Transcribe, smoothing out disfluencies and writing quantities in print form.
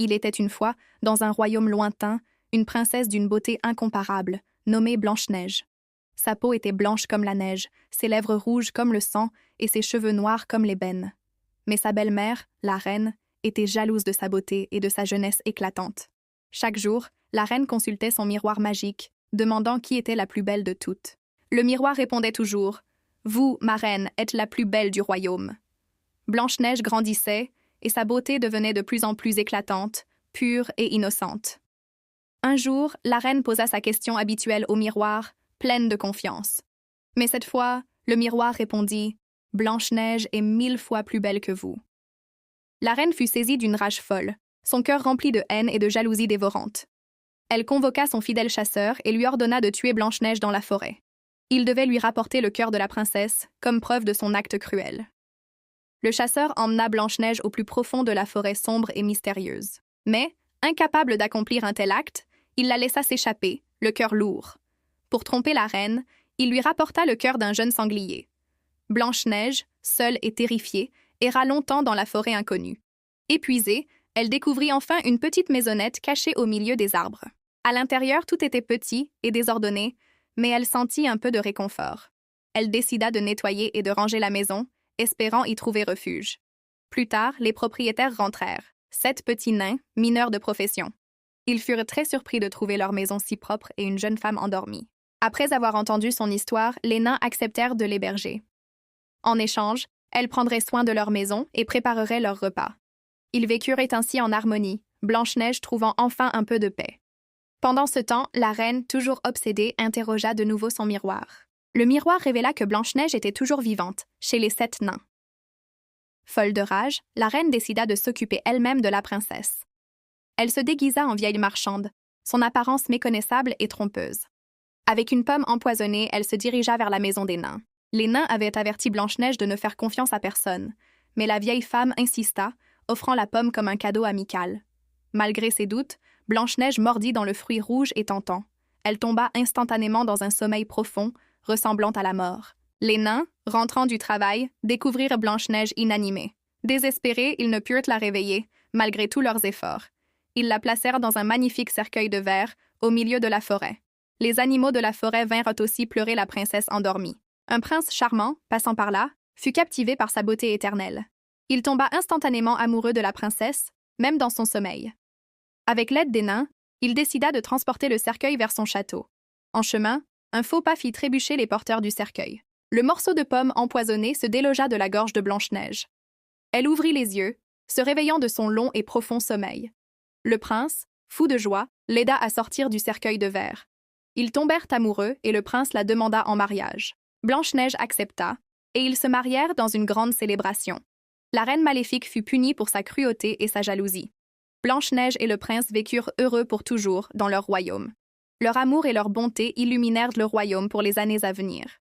Il était une fois, dans un royaume lointain, une princesse d'une beauté incomparable, nommée Blanche-Neige. Sa peau était blanche comme la neige, ses lèvres rouges comme le sang et ses cheveux noirs comme l'ébène. Mais sa belle-mère, la reine, était jalouse de sa beauté et de sa jeunesse éclatante. Chaque jour, la reine consultait son miroir magique, demandant qui était la plus belle de toutes. Le miroir répondait toujours « Vous, ma reine, êtes la plus belle du royaume ». Blanche-Neige grandissait, et sa beauté devenait de plus en plus éclatante, pure et innocente. Un jour, la reine posa sa question habituelle au miroir, pleine de confiance. Mais cette fois, le miroir répondit « Blanche-Neige est 1000 fois plus belle que vous ». La reine fut saisie d'une rage folle, son cœur rempli de haine et de jalousie dévorante. Elle convoqua son fidèle chasseur et lui ordonna de tuer Blanche-Neige dans la forêt. Il devait lui rapporter le cœur de la princesse, comme preuve de son acte cruel. Le chasseur emmena Blanche-Neige au plus profond de la forêt sombre et mystérieuse. Mais, incapable d'accomplir un tel acte, il la laissa s'échapper, le cœur lourd. Pour tromper la reine, il lui rapporta le cœur d'un jeune sanglier. Blanche-Neige, seule et terrifiée, erra longtemps dans la forêt inconnue. Épuisée, elle découvrit enfin une petite maisonnette cachée au milieu des arbres. À l'intérieur, tout était petit et désordonné, mais elle sentit un peu de réconfort. Elle décida de nettoyer et de ranger la maison, espérant y trouver refuge. Plus tard, les propriétaires rentrèrent, 7 petits nains, mineurs de profession. Ils furent très surpris de trouver leur maison si propre et une jeune femme endormie. Après avoir entendu son histoire, les nains acceptèrent de l'héberger. En échange, elle prendrait soin de leur maison et préparerait leur repas. Ils vécurent ainsi en harmonie, Blanche-Neige trouvant enfin un peu de paix. Pendant ce temps, la reine, toujours obsédée, interrogea de nouveau son miroir. Le miroir révéla que Blanche-Neige était toujours vivante, chez les 7 nains. Folle de rage, la reine décida de s'occuper elle-même de la princesse. Elle se déguisa en vieille marchande, son apparence méconnaissable et trompeuse. Avec une pomme empoisonnée, elle se dirigea vers la maison des nains. Les nains avaient averti Blanche-Neige de ne faire confiance à personne, mais la vieille femme insista, offrant la pomme comme un cadeau amical. Malgré ses doutes, Blanche-Neige mordit dans le fruit rouge et tentant. Elle tomba instantanément dans un sommeil profond, ressemblant à la mort. Les nains, rentrant du travail, découvrirent Blanche-Neige inanimée. Désespérés, ils ne purent la réveiller, malgré tous leurs efforts. Ils la placèrent dans un magnifique cercueil de verre, au milieu de la forêt. Les animaux de la forêt vinrent aussi pleurer la princesse endormie. Un prince charmant, passant par là, fut captivé par sa beauté éternelle. Il tomba instantanément amoureux de la princesse, même dans son sommeil. Avec l'aide des nains, il décida de transporter le cercueil vers son château. En chemin, un faux pas fit trébucher les porteurs du cercueil. Le morceau de pomme empoisonné se délogea de la gorge de Blanche-Neige. Elle ouvrit les yeux, se réveillant de son long et profond sommeil. Le prince, fou de joie, l'aida à sortir du cercueil de verre. Ils tombèrent amoureux et le prince la demanda en mariage. Blanche-Neige accepta, et ils se marièrent dans une grande célébration. La reine maléfique fut punie pour sa cruauté et sa jalousie. Blanche-Neige et le prince vécurent heureux pour toujours dans leur royaume. Leur amour et leur bonté illuminèrent le royaume pour les années à venir.